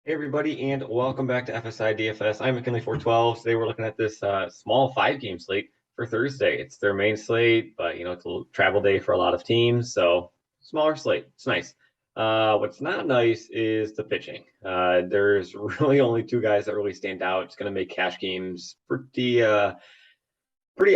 Hey everybody, and welcome back to FSI DFS. I'm McKinley412. Today we're looking at this small 5-game slate for Thursday. It's their main slate, but it's a travel day for a lot of teams, so smaller slate. It's nice. What's not nice is the pitching. There's really only two guys that really stand out. It's going to make cash games pretty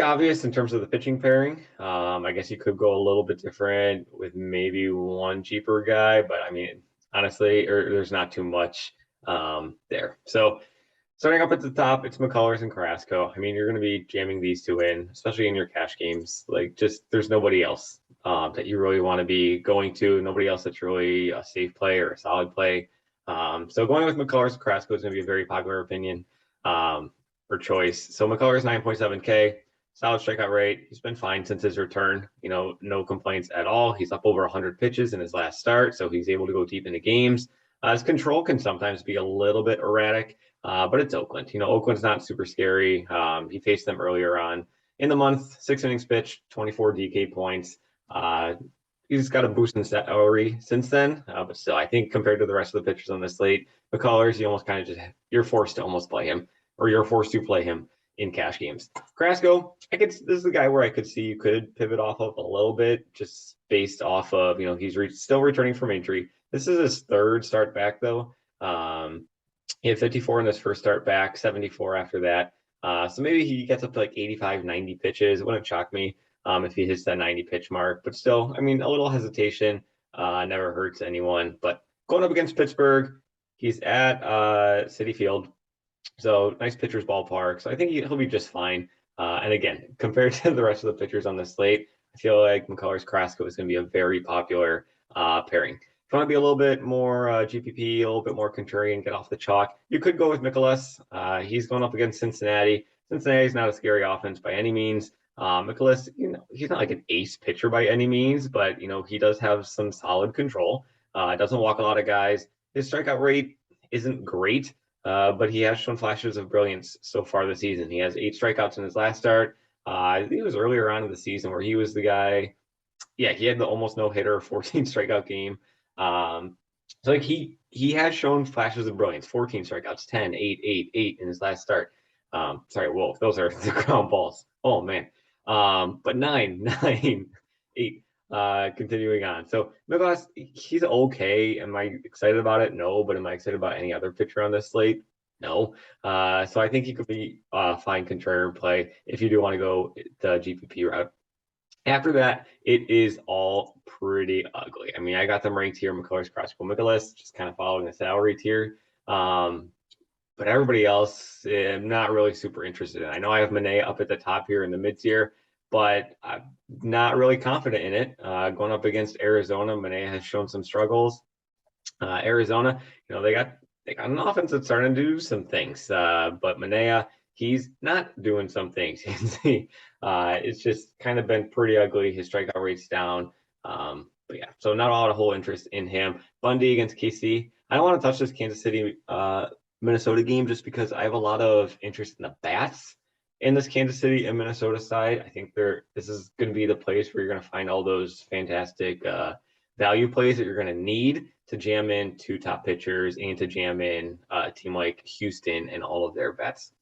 obvious in terms of the pitching pairing. I guess you could go a little bit different with maybe one cheaper guy, but I mean, honestly, there's not too much there. So starting up at the top, it's McCullers and Carrasco. I mean, you're going to be jamming these two in, especially in your cash games. Like, just there's nobody else that you really want to be going to. Nobody else that's really a safe play or a solid play. So going with McCullers and Carrasco is going to be a very popular opinion or choice. So McCullers 9.7K. Solid strikeout rate. He's been fine since his return. No complaints at all. He's up over 100 pitches in his last start, so he's able to go deep into games. His control can sometimes be a little bit erratic, but it's Oakland. Oakland's not super scary. He faced them earlier on in the month. 6 innings pitched, 24 DK points. He's got a boost in salary since then, but still, I think compared to the rest of the pitchers on the slate, McCullers, you almost kind of you're forced to almost play him, or you're forced to play him in cash games. Carrasco, this is the guy where I could see you could pivot off of a little bit, just based off of he's still returning from injury. This is his third start back though. He had 54 in his first start back, 74 after that. So maybe he gets up to like 85, 90 pitches. It wouldn't shock me if he hits that 90 pitch mark. But still, I mean, a little hesitation never hurts anyone. But going up against Pittsburgh, he's at Citi Field. So nice pitcher's ballpark. So I think he'll be just fine. And again, compared to the rest of the pitchers on the slate, I feel like McCullers Carrasco is going to be a very popular pairing. If you want to be a little bit more GPP, a little bit more contrarian, get off the chalk, you could go with Nicholas. He's going up against Cincinnati. Cincinnati's not a scary offense by any means. Nicholas, he's not like an ace pitcher by any means, but he does have some solid control. Doesn't walk a lot of guys. His strikeout rate isn't great. But he has shown flashes of brilliance so far this season. He has 8 strikeouts in his last start. I think it was earlier on in the season where he was the guy. Yeah, he had the almost no hitter, 14 strikeout game. So like he has shown flashes of brilliance. 14 strikeouts, 10, 8, 8, 8 in his last start. Sorry, Wolf. Those are the ground balls. Oh man. But 9, 9, 8. Continuing on. So Nicholas, he's okay. Am I excited about it? No. But am I excited about any other pitcher on this slate? No. So I think he could be fine contrarian play if you do want to go the GPP route. After that, it is all pretty ugly. I mean, I got them ranked here, McCullers, Carrasco, Nicholas, just kind of following the salary tier. But everybody else, I'm not really super interested in. I know I have Mane up at the top here in the mid tier, but I'm not really confident in it. Going up against Arizona, Mane has shown some struggles. Arizona, they got an offense that's starting to do some things, but Mane, he's not doing some things. It's just kind of been pretty ugly. His strikeout rate's down. But yeah, so not a lot of whole interest in him. Bundy against KC. I don't want to touch this Kansas City Minnesota game just because I have a lot of interest in the bats in this Kansas City and Minnesota side. I think this is going to be the place where you're going to find all those fantastic value plays that you're going to need to jam in 2 top pitchers and to jam in a team like Houston and all of their bats.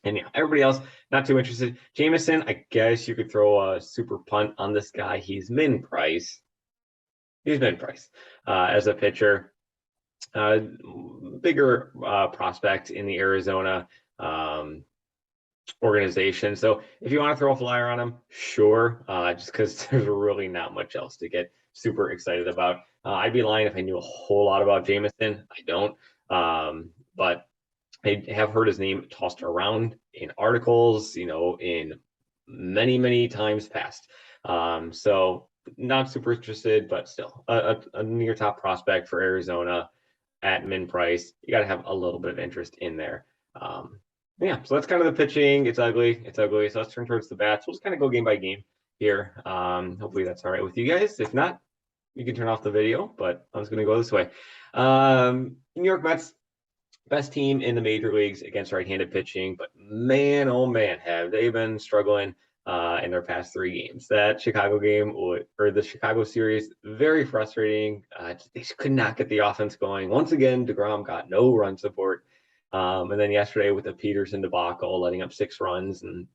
And yeah, everybody else, not too interested. Jameson, I guess you could throw a super punt on this guy. He's min price. As a pitcher. Bigger prospect in the Arizona organization. So if you want to throw a flyer on him, sure, just because there's really not much else to get super excited about. I'd be lying if I knew a whole lot about Jameson. I don't. But I have heard his name tossed around in articles, in many, many times past. So not super interested, but still a near top prospect for Arizona at min price. You got to have a little bit of interest in there. Yeah, so that's kind of the pitching. It's ugly. So let's turn towards the bats. We'll just kind of go game by game here. Hopefully that's all right with you guys. If not, you can turn off the video, but I'm just going to go this way. New York Mets, best team in the major leagues against right-handed pitching, but man, oh man, have they been struggling in their past 3 games. That Chicago game or the Chicago series, very frustrating. They could not get the offense going. Once again, DeGrom got no run support. And then yesterday with the Peterson debacle, letting up 6 runs and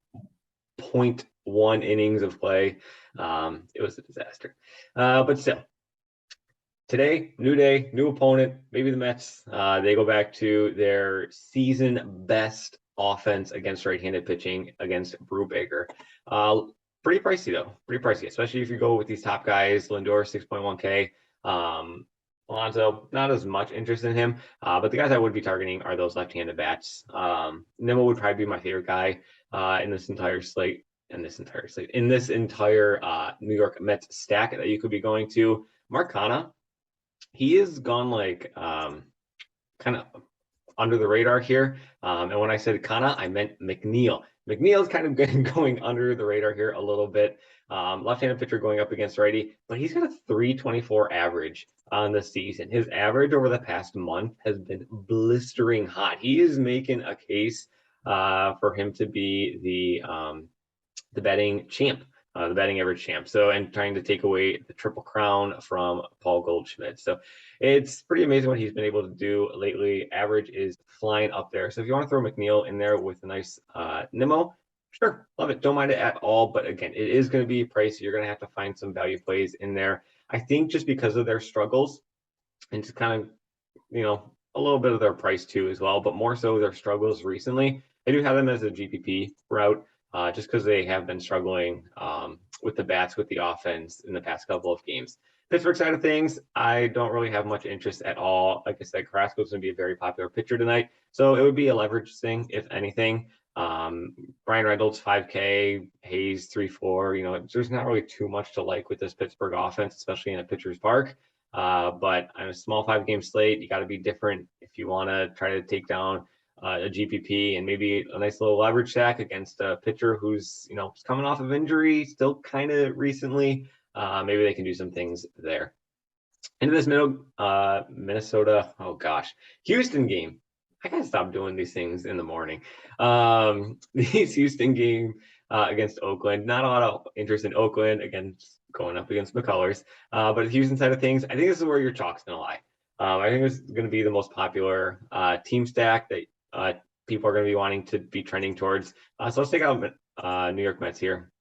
0.1 innings of play, it was a disaster. But still, today, new day, new opponent, maybe the Mets. They go back to their season best offense against right-handed pitching against Brubaker. Pretty pricey though, pretty pricey, especially if you go with these top guys. Lindor 6.1K. Alonso, not as much interest in him, but the guys I would be targeting are those left-handed bats. Nimmo would probably be my favorite guy in this entire slate. In this entire New York Mets stack that you could be going to. Mark Canha, he has gone like kind of under the radar here. And when I said Canha, I meant McNeil. McNeil's kind of been going under the radar here a little bit. Left-handed pitcher going up against righty, but he's got a 324 average on the season. His average over the past month has been blistering hot. He is making a case for him to be the betting champ. The batting average champ. So, and trying to take away the Triple Crown from Paul Goldschmidt. So it's pretty amazing what he's been able to do lately. Average is flying up there. So if you want to throw McNeil in there with a nice Nimmo, sure, love it. Don't mind it at all. But again, it is going to be pricey. You're going to have to find some value plays in there. I think just because of their struggles and just kind of, a little bit of their price too as well, but more so their struggles recently. I do have them as a GPP route. Just because they have been struggling with the bats, with the offense in the past couple of games. Pittsburgh side of things, I don't really have much interest at all. Like I said, Carrasco's going to be a very popular pitcher tonight. So it would be a leverage thing, if anything. Brian Reynolds, 5K, Hayes, 3-4. There's not really too much to like with this Pittsburgh offense, especially in a pitcher's park. But on a small 5-game slate, you got to be different if you want to try to take down a GPP and maybe a nice little leverage stack against a pitcher who's coming off of injury still kind of recently. Maybe they can do some things there. Into this Minnesota, Houston game. I gotta stop doing these things in the morning. These Houston game against Oakland. Not a lot of interest in Oakland going up against McCullers. But the Houston side of things, I think this is where your chalk's gonna lie. I think it's going to be the most popular team stack that people are going to be wanting to be trending towards. So let's take out New York Mets here.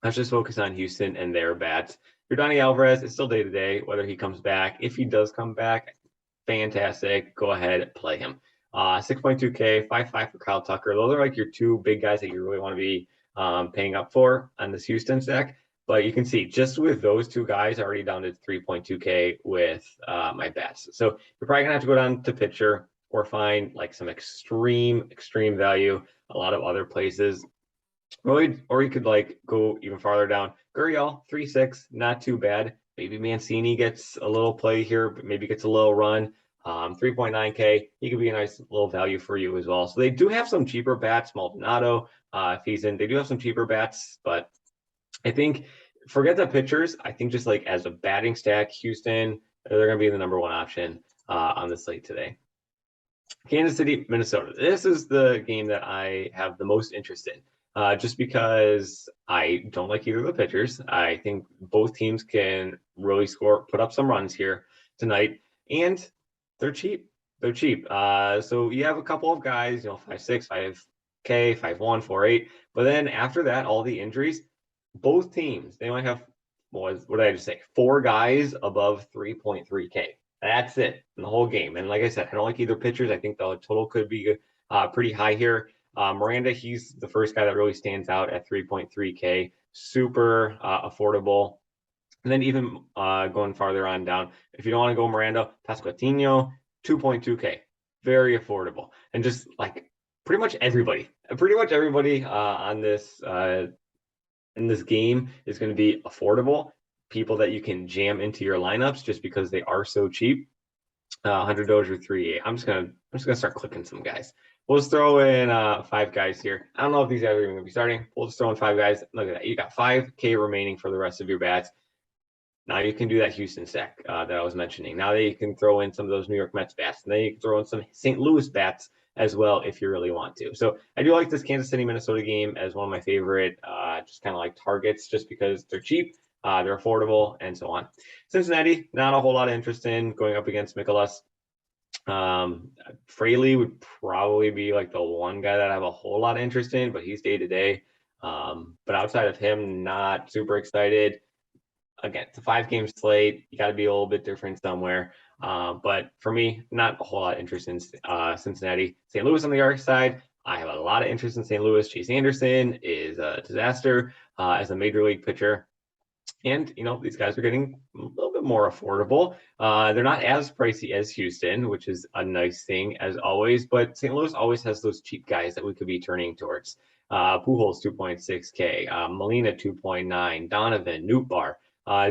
Let's just focus on Houston and their bats. Yordan Alvarez is still day-to-day, whether he comes back. If he does come back, fantastic. Go ahead, play him. 6.2K, 5.5 for Kyle Tucker. Those are like your 2 big guys that you really want to be paying up for on this Houston stack. But you can see just with those 2 guys, I already down to 3.2K with my bats. So you're probably going to have to go down to pitcher or find like some extreme value, a lot of other places. Or you could like go even farther down. Gurriel, 3.6, not too bad. Maybe Mancini gets a little play here, but maybe gets a little run. 3.9K, he could be a nice little value for you as well. So they do have some cheaper bats. Maldonado, if he's in, they do have some cheaper bats, but I think forget the pitchers. I think just like as a batting stack, Houston, they're going to be the number 1 option on the slate today. Kansas City, Minnesota. This is the game that I have the most interest in, just because I don't like either of the pitchers. I think both teams can really put up some runs here tonight, and they're cheap. They're cheap. So you have a couple of guys, 5.6, 5K, 5.1, 4.8, but then after that, all the injuries. Both teams, they only have, what did I just say? 4 guys above 3.3K. That's it in the whole game. And like I said, I don't like either pitchers. I think the total could be pretty high here. Miranda, he's the first guy that really stands out at 3.3K. Super affordable. And then even going farther on down, if you don't want to go Miranda, Pasquantino, 2.2K. Very affordable. And just like pretty much everybody on this in this game is going to be affordable. People that you can jam into your lineups just because they are so cheap. 100 Dozier 3.8. I'm just gonna start clicking some guys. We'll just throw in 5 guys here. I don't know if these guys are even gonna be starting. We'll just throw in 5 guys. Look at that. You got 5K remaining for the rest of your bats. Now you can do that Houston stack that I was mentioning. Now that you can throw in some of those New York Mets bats, and then you can throw in some St. Louis bats as well if you really want to. So I do like this Kansas City Minnesota game as one of my favorite, just kind of like targets, just because they're cheap, they're affordable, and so on. Cincinnati, not a whole lot of interest in going up against Mikolas. Fraley would probably be like the one guy that I have a whole lot of interest in, but he's day to day. But outside of him, not super excited. Again, it's a 5-game slate. You got to be a little bit different somewhere. But for me, not a whole lot of interest in Cincinnati. St. Louis on the other side, I have a lot of interest in St. Louis. Chase Anderson is a disaster as a major league pitcher. And, these guys are getting a little bit more affordable. They're not as pricey as Houston, which is a nice thing as always. But St. Louis always has those cheap guys that we could be turning towards. Pujols 2.6K, Molina 2.9, Donovan, Nootbaar.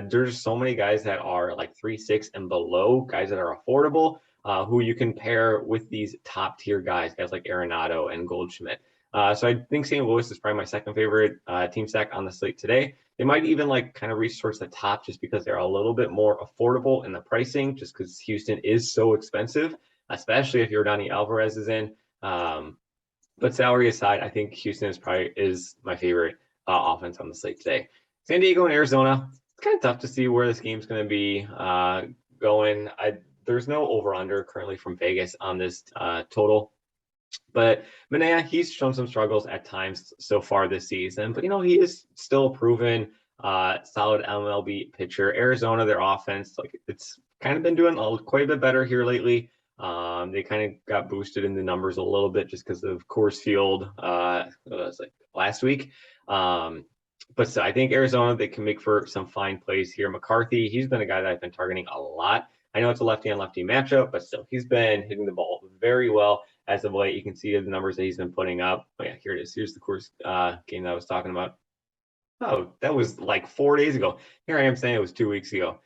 There's so many guys that are like 3.6 and below, guys that are affordable, who you can pair with these top tier guys like Arenado and Goldschmidt. So I think St. Louis is probably my second favorite team stack on the slate today. They might even kind of reach towards the top just because they're a little bit more affordable in the pricing, just because Houston is so expensive, especially if Yordan Alvarez is in. But salary aside, I think Houston is my favorite offense on the slate today. San Diego and Arizona, it's kind of tough to see where this game's going to be going. There's no over-under currently from Vegas on this total. But Manaea, he's shown some struggles at times so far this season, but he is still a proven solid MLB pitcher. Arizona, their offense, it's kind of been doing quite a bit better here lately. They kind of got boosted in the numbers a little bit just because of Coors Field last week. But so I think Arizona, they can make for some fine plays here. McCarthy, he's been a guy that I've been targeting a lot. I know it's a lefty-on-lefty matchup, but still, he's been hitting the ball very well as of late. You can see the numbers that he's been putting up. Oh, yeah, here it is. Here's the Coors game that I was talking about. Oh, that was like 4 days ago. Here I am saying it was 2 weeks ago.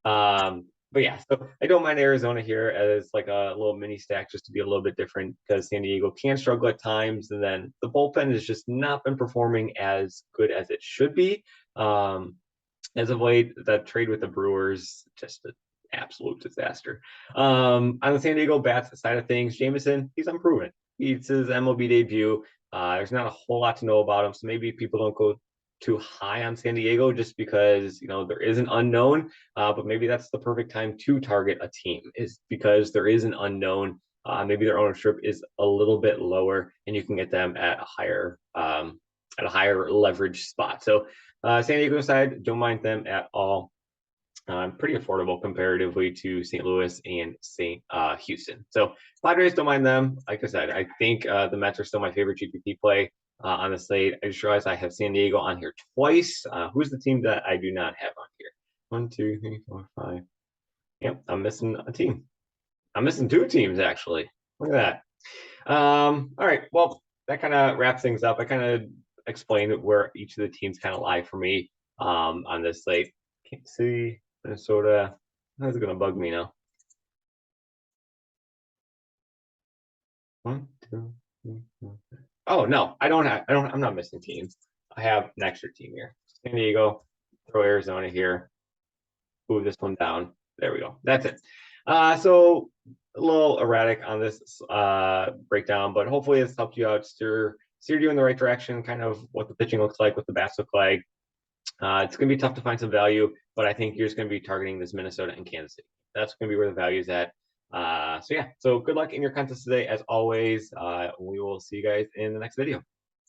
But yeah, so I don't mind Arizona here as like a little mini stack just to be a little bit different because San Diego can struggle at times. And then the bullpen has just not been performing as good as it should be. As of late, that trade with the Brewers, just an absolute disaster. On the San Diego bats side of things, Jameson, he's unproven. It's his MLB debut. There's not a whole lot to know about him, so maybe people don't go too high on San Diego just because there is an unknown. But maybe that's the perfect time to target a team, is because there is an unknown. Maybe their ownership is a little bit lower, and you can get them at a higher leverage spot. So San Diego side, don't mind them at all. Pretty affordable comparatively to St. Louis and Houston. So Padres, don't mind them. Like I said, I think the Mets are still my favorite GPP play on the slate. I just realized I have San Diego on here twice. Who's the team that I do not have on here? 1, 2, 3, 4, 5. Yep, I'm missing a team. I'm missing 2 teams, actually. Look at that. All right, well, that kind of wraps things up. I kind of explained where each of the teams kind of lie for me on this slate. Can't see Minnesota. How's it going to bug me now? 1, 2, 3, 4, 5. Oh no, I'm not missing teams. I have an extra team here. San Diego, throw Arizona here, move this one down. There we go. That's it. So a little erratic on this breakdown, but hopefully it's helped you out, steer you in the right direction, kind of what the pitching looks like, what the bats look like. It's going to be tough to find some value, but I think you're just going to be targeting this Minnesota and Kansas City. That's going to be where the value is at. So good luck in your contest today. As always, we will see you guys in the next video.